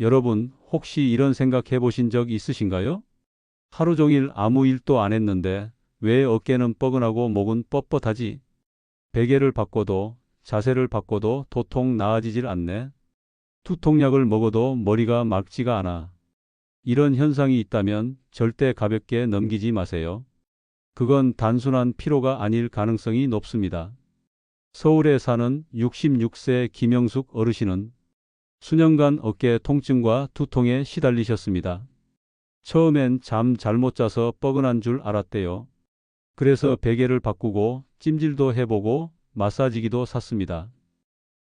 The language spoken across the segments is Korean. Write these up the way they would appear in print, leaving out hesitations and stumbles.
여러분, 혹시 이런 생각 해보신 적 있으신가요? 하루 종일 아무 일도 안 했는데 왜 어깨는 뻐근하고 목은 뻣뻣하지? 베개를 바꿔도 자세를 바꿔도 도통 나아지질 않네. 두통약을 먹어도 머리가 맑지가 않아. 이런 현상이 있다면 절대 가볍게 넘기지 마세요. 그건 단순한 피로가 아닐 가능성이 높습니다. 서울에 사는 66세 김영숙 어르신은 수년간 어깨 통증과 두통에 시달리셨습니다. 처음엔 잠 잘못 자서 뻐근한 줄 알았대요. 그래서 베개를 바꾸고 찜질도 해보고 마사지기도 샀습니다.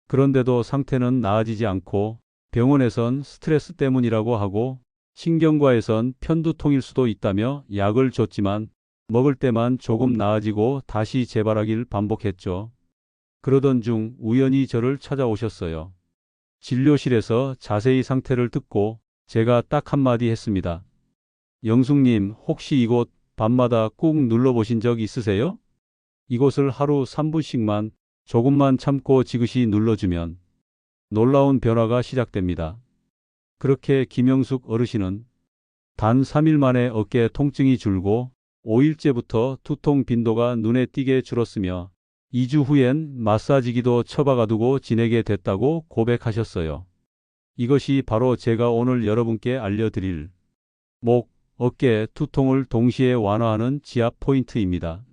그런데도 상태는 나아지지 않고 병원에선 스트레스 때문이라고 하고 신경과에선 편두통일 수도 있다며 약을 줬지만 먹을 때만 조금 나아지고 다시 재발하길 반복했죠. 그러던 중 우연히 저를 찾아오셨어요. 진료실에서 자세히 상태를 듣고 제가 딱 한마디 했습니다. 영숙님, 혹시 이곳 밤마다 꾹 눌러보신 적 있으세요? 이곳을 하루 3분씩만 조금만 참고 지그시 눌러주면 놀라운 변화가 시작됩니다. 그렇게 김영숙 어르신은 단 3일 만에 어깨 통증이 줄고 5일째부터 두통 빈도가 눈에 띄게 줄었으며 2주 후엔 마사지기도 처박아두고 지내게 됐다고 고백하셨어요. 이것이 바로 제가 오늘 여러분께 알려드릴 목, 어깨, 두통을 동시에 완화하는 지압 포인트입니다.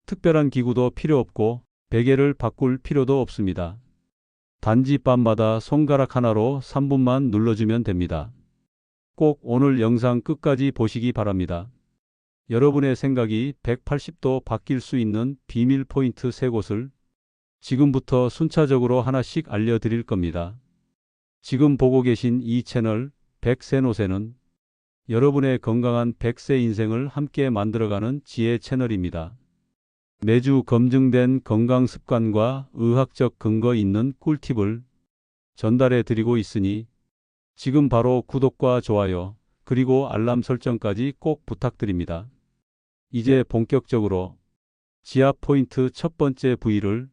특별한 기구도 필요 없고 베개를 바꿀 필요도 없습니다. 단지 밤마다 손가락 하나로 3분만 눌러주면 됩니다. 꼭 오늘 영상 끝까지 보시기 바랍니다. 여러분의 생각이 180도 바뀔 수 있는 비밀 포인트 3곳을 지금부터 순차적으로 하나씩 알려드릴 겁니다. 지금 보고 계신 이 채널 백세노세는 여러분의 건강한 100세 인생을 함께 만들어가는 지혜 채널입니다. 매주 검증된 건강 습관과 의학적 근거 있는 꿀팁을 전달해 드리고 있으니 지금 바로 구독과 좋아요, 그리고 알람 설정까지 꼭 부탁드립니다. 이제 본격적으로 지압 포인트 첫 번째 부위를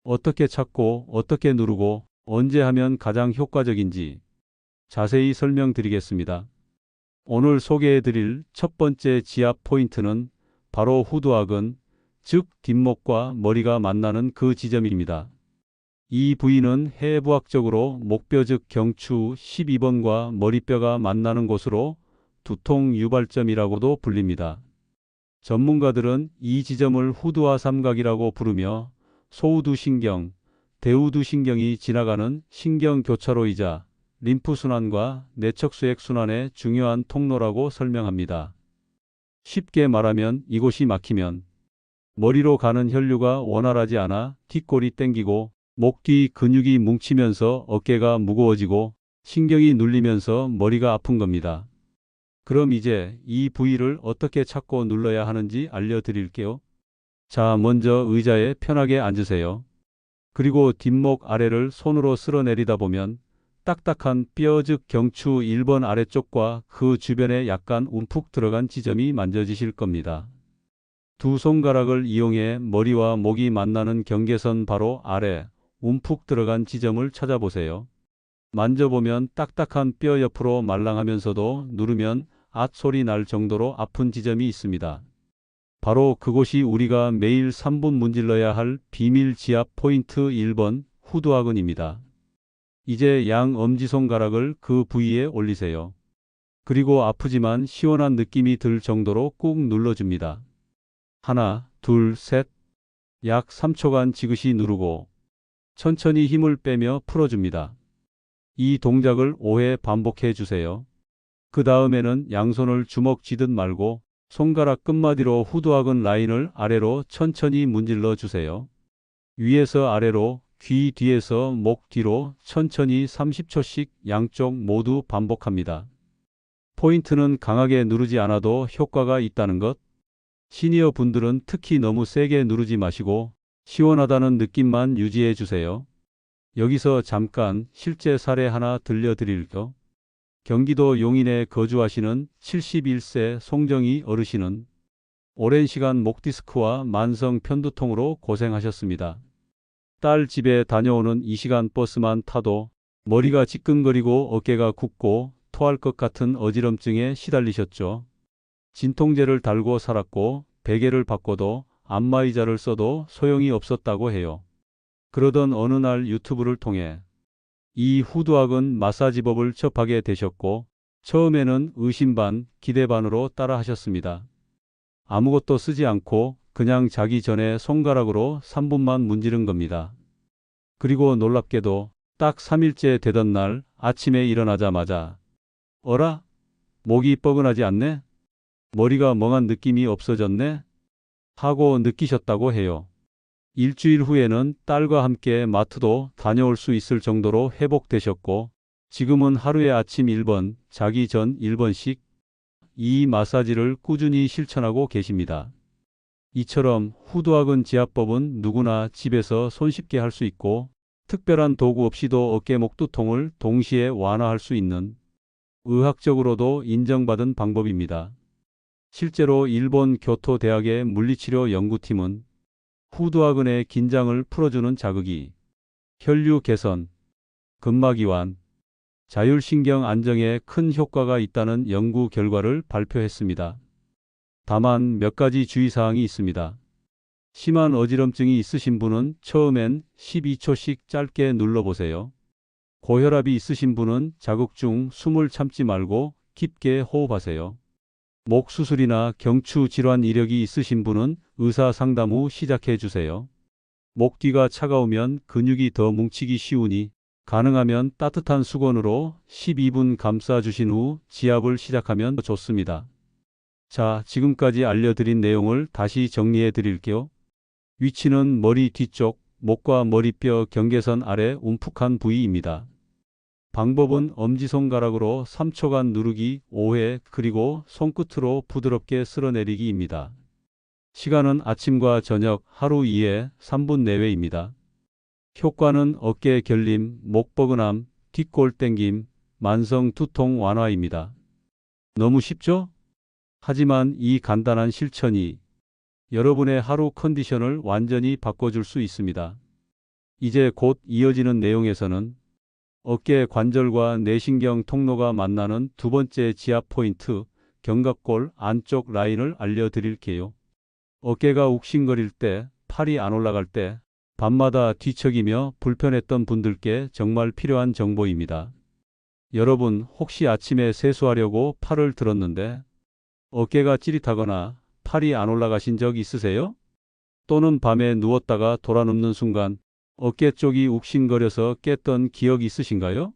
어떻게 찾고 어떻게 누르고 언제 하면 가장 효과적인지 자세히 설명드리겠습니다. 오늘 소개해 드릴 첫 번째 지압 포인트는 바로 후두하근, 즉 뒷목과 머리가 만나는 그 지점입니다. 이 부위는 해부학적으로 목뼈 즉 경추 12번과 머리뼈가 만나는 곳으로 두통 유발점이라고도 불립니다. 전문가들은 이 지점을 후두와 삼각이라고 부르며 소우두신경, 대우두신경이 지나가는 신경교차로이자 림프순환과 내척수액순환의 중요한 통로라고 설명합니다. 쉽게 말하면 이곳이 막히면 머리로 가는 혈류가 원활하지 않아 뒷골이 땡기고 목 뒤 근육이 뭉치면서 어깨가 무거워지고 신경이 눌리면서 머리가 아픈 겁니다. 그럼 이제 이 부위를 어떻게 찾고 눌러야 하는지 알려드릴게요. 자, 먼저 의자에 편하게 앉으세요. 그리고 뒷목 아래를 손으로 쓸어내리다 보면 딱딱한 뼈 즉 경추 1번 아래쪽과 그 주변에 약간 움푹 들어간 지점이 만져지실 겁니다. 두 손가락을 이용해 머리와 목이 만나는 경계선 바로 아래 움푹 들어간 지점을 찾아보세요. 만져보면 딱딱한 뼈 옆으로 말랑하면서도 누르면 앗 소리 날 정도로 아픈 지점이 있습니다. 바로 그곳이 우리가 매일 3분 문질러야 할 비밀 지압 포인트 1번 후두하근입니다. 이제 양 엄지손가락을 그 부위에 올리세요. 그리고 아프지만 시원한 느낌이 들 정도로 꾹 눌러줍니다. 하나, 둘, 셋. 약 3초간 지그시 누르고 천천히 힘을 빼며 풀어줍니다. 이 동작을 5회 반복해 주세요. 그 다음에는 양손을 주먹 쥐듯 말고 손가락 끝마디로 후두하근 라인을 아래로 천천히 문질러 주세요. 위에서 아래로, 귀 뒤에서 목 뒤로 천천히 30초씩 양쪽 모두 반복합니다. 포인트는 강하게 누르지 않아도 효과가 있다는 것. 시니어 분들은 특히 너무 세게 누르지 마시고 시원하다는 느낌만 유지해 주세요. 여기서 잠깐 실제 사례 하나 들려드릴게요. 경기도 용인에 거주하시는 71세 송정희 어르신은 오랜 시간 목 디스크와 만성 편두통으로 고생하셨습니다. 딸 집에 다녀오는 이 시간 버스만 타도 머리가 지끈거리고 어깨가 굽고 토할 것 같은 어지럼증에 시달리셨죠. 진통제를 달고 살았고 베개를 바꿔도 안마의자를 써도 소용이 없었다고 해요. 그러던 어느 날 유튜브를 통해 이 후두학은 마사지법을 접하게 되셨고 처음에는 의심 반 기대 반으로 따라 하셨습니다. 아무것도 쓰지 않고 그냥 자기 전에 손가락으로 3분만 문지른 겁니다. 그리고 놀랍게도 딱 3일째 되던 날 아침에 일어나자마자 어라? 목이 뻐근하지 않네? 머리가 멍한 느낌이 없어졌네? 하고 느끼셨다고 해요. 일주일 후에는 딸과 함께 마트도 다녀올 수 있을 정도로 회복되셨고 지금은 하루에 아침 1번, 자기 전 1번씩 이 마사지를 꾸준히 실천하고 계십니다. 이처럼 후두학은 지압법은 누구나 집에서 손쉽게 할 수 있고 특별한 도구 없이도 어깨 목 두통을 동시에 완화할 수 있는 의학적으로도 인정받은 방법입니다. 실제로 일본 교토 대학의 물리치료 연구팀은 후두학은의 긴장을 풀어주는 자극이 혈류 개선, 근막 이완, 자율신경 안정에 큰 효과가 있다는 연구 결과를 발표했습니다. 다만 몇 가지 주의사항이 있습니다. 심한 어지럼증이 있으신 분은 처음엔 12초씩 짧게 눌러보세요. 고혈압이 있으신 분은 자극 중 숨을 참지 말고 깊게 호흡하세요. 목 수술이나 경추 질환 이력이 있으신 분은 의사 상담 후 시작해 주세요. 목 뒤가 차가우면 근육이 더 뭉치기 쉬우니 가능하면 따뜻한 수건으로 12분 감싸 주신 후 지압을 시작하면 좋습니다. 자, 지금까지 알려드린 내용을 다시 정리해 드릴게요. 위치는 머리 뒤쪽, 목과 머리뼈 경계선 아래 움푹한 부위입니다. 방법은 엄지손가락으로 3초간 누르기 5회 그리고 손끝으로 부드럽게 쓸어내리기입니다. 시간은 아침과 저녁 하루 2회 3분 내외입니다. 효과는 어깨 결림, 목 뻐근함, 뒷골 땡김, 만성 두통 완화입니다. 너무 쉽죠? 하지만 이 간단한 실천이 여러분의 하루 컨디션을 완전히 바꿔줄 수 있습니다. 이제 곧 이어지는 내용에서는 어깨 관절과 내신경 통로가 만나는 두 번째 지압 포인트, 견갑골 안쪽 라인을 알려드릴게요. 어깨가 욱신거릴 때, 팔이 안 올라갈 때, 밤마다 뒤척이며 불편했던 분들께 정말 필요한 정보입니다. 여러분, 혹시 아침에 세수하려고 팔을 들었는데 어깨가 찌릿하거나 팔이 안 올라가신 적 있으세요? 또는 밤에 누웠다가 돌아눕는 순간 어깨 쪽이 욱신거려서 깼던 기억 있으신가요?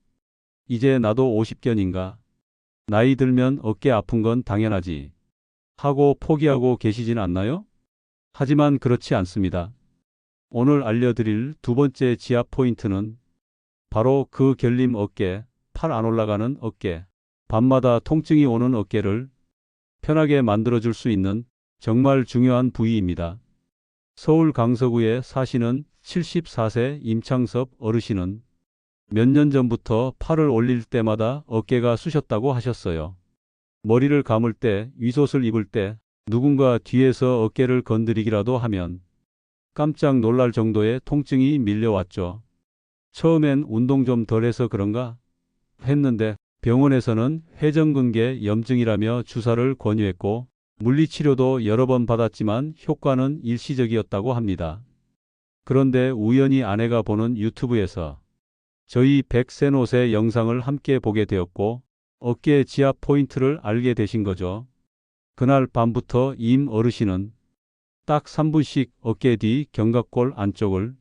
이제 나도 50견인가? 나이 들면 어깨 아픈 건 당연하지. 하고 포기하고 계시진 않나요? 하지만 그렇지 않습니다. 오늘 알려드릴 두 번째 지압 포인트는 바로 그 결림 어깨, 팔 안 올라가는 어깨, 밤마다 통증이 오는 어깨를 편하게 만들어줄 수 있는 정말 중요한 부위입니다. 서울 강서구에 사시는 74세 임창섭 어르신은 몇 년 전부터 팔을 올릴 때마다 어깨가 쑤셨다고 하셨어요. 머리를 감을 때, 윗옷을 입을 때 누군가 뒤에서 어깨를 건드리기라도 하면 깜짝 놀랄 정도의 통증이 밀려왔죠. 처음엔 운동 좀 덜해서 그런가 했는데 병원에서는 회전근개 염증이라며 주사를 권유했고 물리치료도 여러 번 받았지만 효과는 일시적이었다고 합니다. 그런데 우연히 아내가 보는 유튜브에서 저희 백센옷의 영상을 함께 보게 되었고 어깨 지압 포인트를 알게 되신 거죠. 그날 밤부터 임 어르신은 딱 3분씩 어깨 뒤 견갑골 안쪽을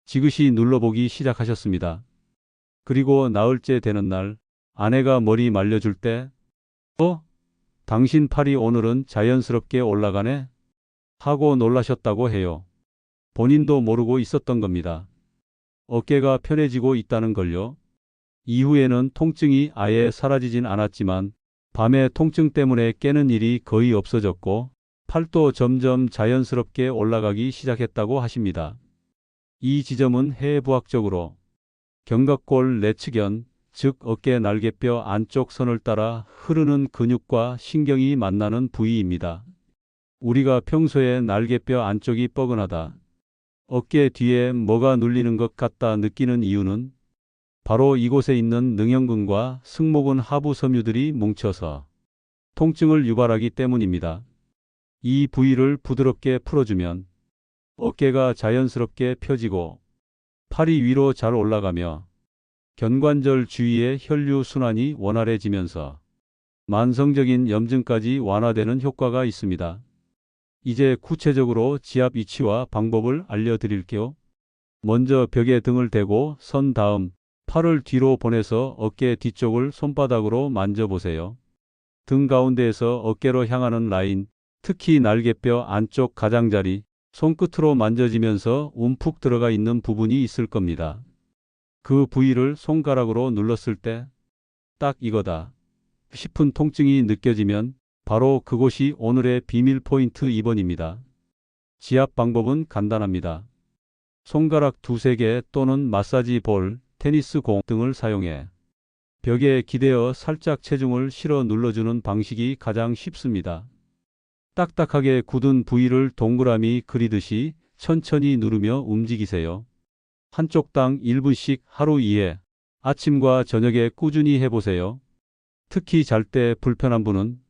지그시 눌러보기 시작하셨습니다. 그리고 나흘째 되는 날 아내가 머리 말려줄 때 당신 팔이 오늘은 자연스럽게 올라가네? 하고 놀라셨다고 해요. 본인도 모르고 있었던 겁니다. 어깨가 편해지고 있다는 걸요. 이후에는 통증이 아예 사라지진 않았지만 밤에 통증 때문에 깨는 일이 거의 없어졌고 팔도 점점 자연스럽게 올라가기 시작했다고 하십니다. 이 지점은 해부학적으로 견갑골 내측연, 즉 어깨 날개뼈 안쪽 선을 따라 흐르는 근육과 신경이 만나는 부위입니다. 우리가 평소에 날개뼈 안쪽이 뻐근하다, 어깨 뒤에 뭐가 눌리는 것 같다 느끼는 이유는 바로 이곳에 있는 능형근과 승모근 하부 섬유들이 뭉쳐서 통증을 유발하기 때문입니다. 이 부위를 부드럽게 풀어주면 어깨가 자연스럽게 펴지고 팔이 위로 잘 올라가며 견관절 주위의 혈류 순환이 원활해지면서 만성적인 염증까지 완화되는 효과가 있습니다. 이제 구체적으로 지압 위치와 방법을 알려드릴게요. 먼저 벽에 등을 대고 선 다음 팔을 뒤로 보내서 어깨 뒤쪽을 손바닥으로 만져보세요. 등 가운데에서 어깨로 향하는 라인, 특히 날개뼈 안쪽 가장자리, 손끝으로 만져지면서 움푹 들어가 있는 부분이 있을 겁니다. 그 부위를 손가락으로 눌렀을 때 딱 이거다 싶은 통증이 느껴지면 바로 그곳이 오늘의 비밀 포인트 2번입니다. 지압 방법은 간단합니다. 손가락 두세 개 또는 마사지 볼, 테니스 공 등을 사용해 벽에 기대어 살짝 체중을 실어 눌러주는 방식이 가장 쉽습니다. 딱딱하게 굳은 부위를 동그라미 그리듯이 천천히 누르며 움직이세요. 한쪽당 1분씩 하루 2회, 아침과 저녁에 꾸준히 해보세요. 특히 잘 때 불편한 분은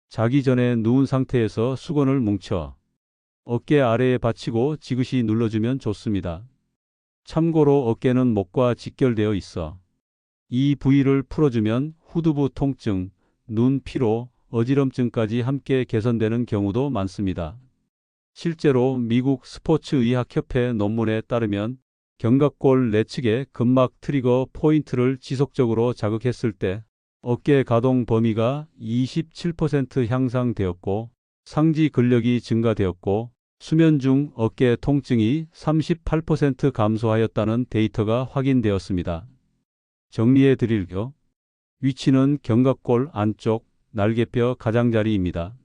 자기 전에 누운 상태에서 수건을 뭉쳐 어깨 아래에 받치고 지그시 눌러주면 좋습니다. 참고로 어깨는 목과 직결되어 있어 이 부위를 풀어주면 후두부 통증, 눈 피로, 어지럼증까지 함께 개선되는 경우도 많습니다. 실제로 미국 스포츠의학협회 논문에 따르면 견갑골 내측의 근막 트리거 포인트를 지속적으로 자극했을 때 어깨 가동 범위가 27% 향상되었고 상지 근력이 증가되었고 수면 중 어깨 통증이 38% 감소하였다는 데이터가 확인되었습니다. 정리해 드릴게요. 위치는 견갑골 안쪽 날개뼈 가장자리입니다.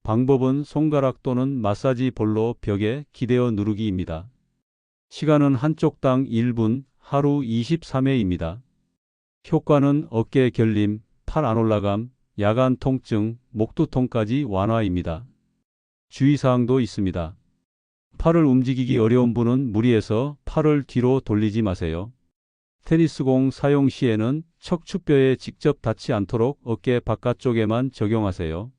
방법은 손가락 또는 마사지 볼로 벽에 기대어 누르기입니다. 시간은 한쪽당 1분, 하루 23회입니다. 효과는 어깨 결림, 팔 안 올라감, 야간 통증, 목두통까지 완화입니다. 주의사항도 있습니다. 팔을 움직이기 어려운 분은 무리해서 팔을 뒤로 돌리지 마세요. 테니스공 사용 시에는 척추뼈에 직접 닿지 않도록 어깨 바깥쪽에만 적용하세요.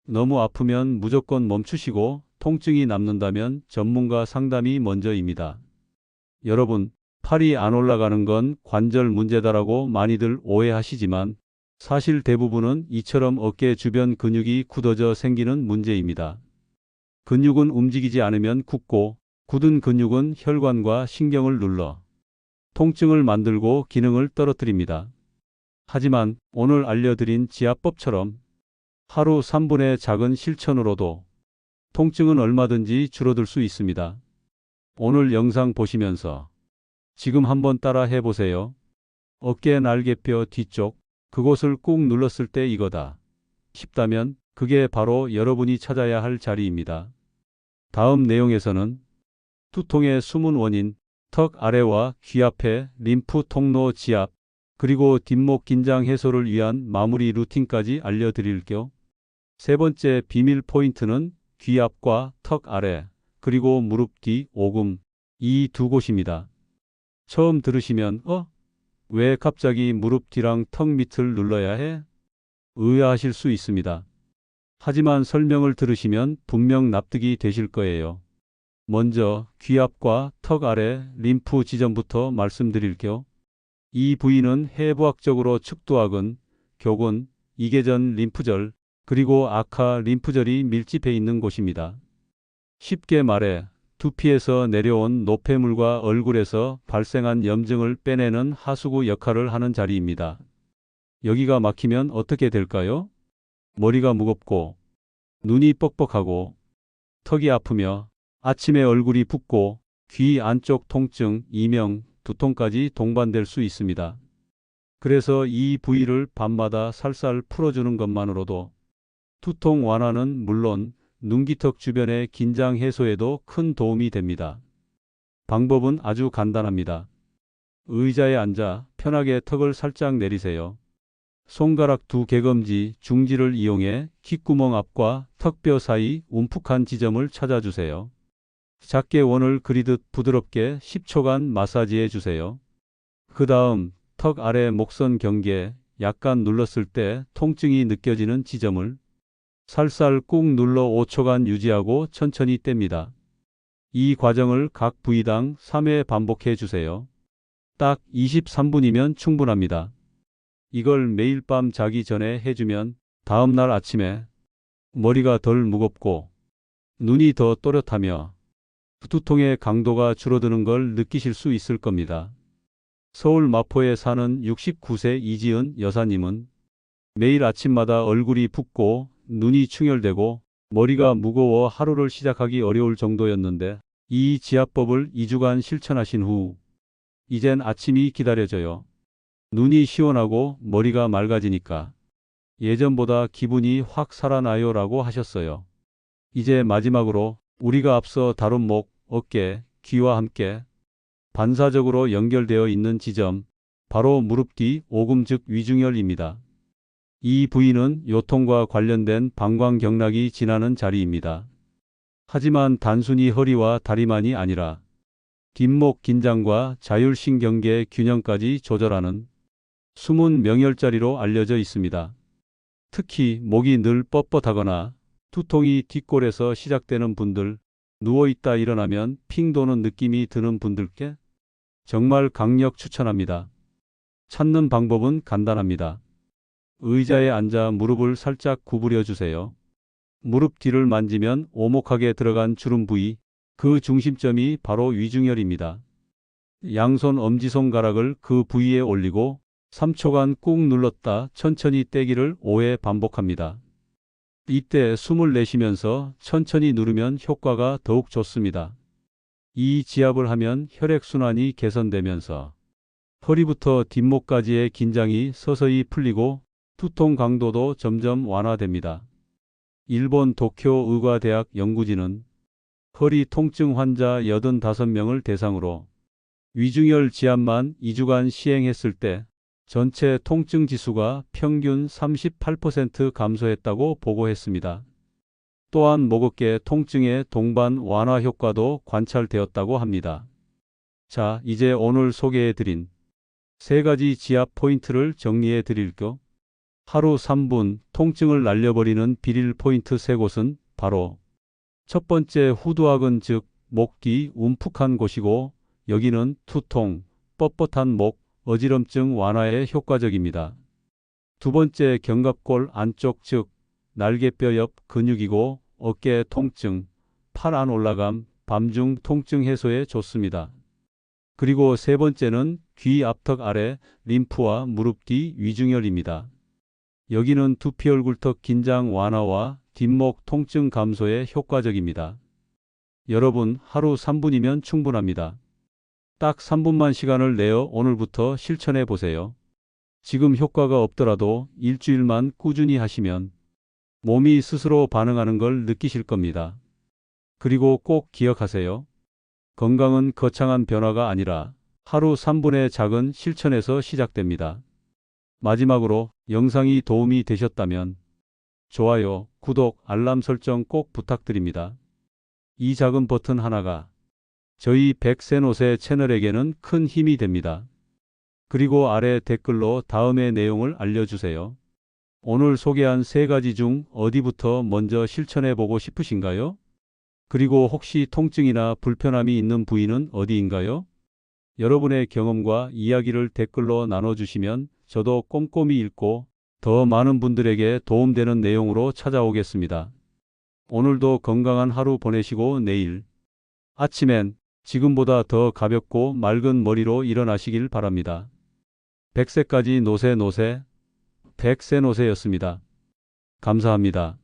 너무 아프면 무조건 멈추시고 통증이 남는다면 전문가 상담이 먼저입니다. 여러분, 팔이 안 올라가는 건 관절 문제다라고 많이들 오해하시지만 사실 대부분은 이처럼 어깨 주변 근육이 굳어져 생기는 문제입니다. 근육은 움직이지 않으면 굳고 굳은 근육은 혈관과 신경을 눌러 통증을 만들고 기능을 떨어뜨립니다. 하지만 오늘 알려드린 지압법처럼 하루 3분의 작은 실천으로도 통증은 얼마든지 줄어들 수 있습니다. 오늘 영상 보시면서 지금 한번 따라 해보세요. 어깨 날개뼈 뒤쪽 그곳을 꾹 눌렀을 때 이거다 싶다면 그게 바로 여러분이 찾아야 할 자리입니다. 다음 내용에서는 두통의 숨은 원인, 턱 아래와 귀 앞에 림프 통로 지압, 그리고 뒷목 긴장 해소를 위한 마무리 루틴까지 알려드릴게요. 세 번째 비밀 포인트는 귀 앞과 턱 아래, 그리고 무릎 뒤 오금, 이 두 곳입니다. 처음 들으시면 왜 갑자기 무릎 뒤랑 턱 밑을 눌러야 해? 의아하실 수 있습니다. 하지만 설명을 들으시면 분명 납득이 되실 거예요. 먼저 귀 앞과 턱 아래 림프 지점부터 말씀드릴게요. 이 부위는 해부학적으로 측두하근, 교근, 이계전 림프절, 그리고 악하 림프절이 밀집해 있는 곳입니다. 쉽게 말해 두피에서 내려온 노폐물과 얼굴에서 발생한 염증을 빼내는 하수구 역할을 하는 자리입니다. 여기가 막히면 어떻게 될까요? 머리가 무겁고 눈이 뻑뻑하고 턱이 아프며 아침에 얼굴이 붓고 귀 안쪽 통증, 이명, 두통까지 동반될 수 있습니다. 그래서 이 부위를 밤마다 살살 풀어주는 것만으로도 두통 완화는 물론 눈기턱 주변의 긴장 해소에도 큰 도움이 됩니다. 방법은 아주 간단합니다. 의자에 앉아 편하게 턱을 살짝 내리세요. 손가락 두 개검지, 중지를 이용해 귓구멍 앞과 턱뼈 사이 움푹한 지점을 찾아주세요. 작게 원을 그리듯 부드럽게 10초간 마사지해 주세요. 그 다음 턱 아래 목선 경계 약간 눌렀을 때 통증이 느껴지는 지점을 살살 꾹 눌러 5초간 유지하고 천천히 뗍니다. 이 과정을 각 부위당 3회 반복해 주세요. 딱 23분이면 충분합니다. 이걸 매일 밤 자기 전에 해주면 다음날 아침에 머리가 덜 무겁고 눈이 더 또렷하며 두통의 강도가 줄어드는 걸 느끼실 수 있을 겁니다. 서울 마포에 사는 69세 이지은 여사님은 매일 아침마다 얼굴이 붓고 눈이 충혈되고 머리가 무거워 하루를 시작하기 어려울 정도였는데 이 지압법을 2주간 실천하신 후 이젠 아침이 기다려져요. 눈이 시원하고 머리가 맑아지니까 예전보다 기분이 확 살아나요 라고 하셨어요. 이제 마지막으로 우리가 앞서 다룬 목, 어깨, 귀와 함께 반사적으로 연결되어 있는 지점, 바로 무릎 뒤 오금 즉 위중혈입니다. 이 부위는 요통과 관련된 방광경락이 지나는 자리입니다. 하지만 단순히 허리와 다리만이 아니라 뒷목 긴장과 자율신경계 균형까지 조절하는 숨은 명혈자리로 알려져 있습니다. 특히 목이 늘 뻣뻣하거나 두통이 뒷골에서 시작되는 분들, 누워있다 일어나면 핑 도는 느낌이 드는 분들께 정말 강력 추천합니다. 찾는 방법은 간단합니다. 의자에 앉아 무릎을 살짝 구부려 주세요. 무릎 뒤를 만지면 오목하게 들어간 주름 부위, 그 중심점이 바로 위중혈입니다. 양손 엄지손가락을 그 부위에 올리고 3초간 꾹 눌렀다 천천히 떼기를 5회 반복합니다. 이때 숨을 내쉬면서 천천히 누르면 효과가 더욱 좋습니다. 이 지압을 하면 혈액순환이 개선되면서 허리부터 뒷목까지의 긴장이 서서히 풀리고 두통 강도도 점점 완화됩니다. 일본 도쿄 의과대학 연구진은 허리 통증 환자 85명을 대상으로 위중혈 지압만 2주간 시행했을 때 전체 통증 지수가 평균 38% 감소했다고 보고했습니다. 또한 목 어깨 통증의 동반 완화 효과도 관찰되었다고 합니다. 자, 이제 오늘 소개해드린 3가지 지압 포인트를 정리해 드릴게요. 하루 3분 통증을 날려버리는 비릴 포인트 3곳은 바로 첫 번째 후두하근 즉 목 뒤 움푹한 곳이고 여기는 두통, 뻣뻣한 목, 어지럼증 완화에 효과적입니다. 두 번째 견갑골 안쪽 즉 날개뼈 옆 근육이고 어깨 통증, 팔 안 올라감, 밤중 통증 해소에 좋습니다. 그리고 세 번째는 귀 앞턱 아래 림프와 무릎 뒤 위중혈입니다. 여기는 두피 얼굴턱 긴장 완화와 뒷목 통증 감소에 효과적입니다. 여러분, 하루 3분이면 충분합니다. 딱 3분만 시간을 내어 오늘부터 실천해 보세요. 지금 효과가 없더라도 일주일만 꾸준히 하시면 몸이 스스로 반응하는 걸 느끼실 겁니다. 그리고 꼭 기억하세요. 건강은 거창한 변화가 아니라 하루 3분의 작은 실천에서 시작됩니다. 마지막으로 영상이 도움이 되셨다면 좋아요, 구독, 알람 설정 꼭 부탁드립니다. 이 작은 버튼 하나가 저희 백센옷의 채널에게는 큰 힘이 됩니다. 그리고 아래 댓글로 다음의 내용을 알려주세요. 오늘 소개한 3가지 중 어디부터 먼저 실천해 보고 싶으신가요? 그리고 혹시 통증이나 불편함이 있는 부위는 어디인가요? 여러분의 경험과 이야기를 댓글로 나눠주시면 저도 꼼꼼히 읽고 더 많은 분들에게 도움되는 내용으로 찾아오겠습니다. 오늘도 건강한 하루 보내시고 내일 아침엔 지금보다 더 가볍고 맑은 머리로 일어나시길 바랍니다. 100세까지 노세 백세노세였습니다. 감사합니다.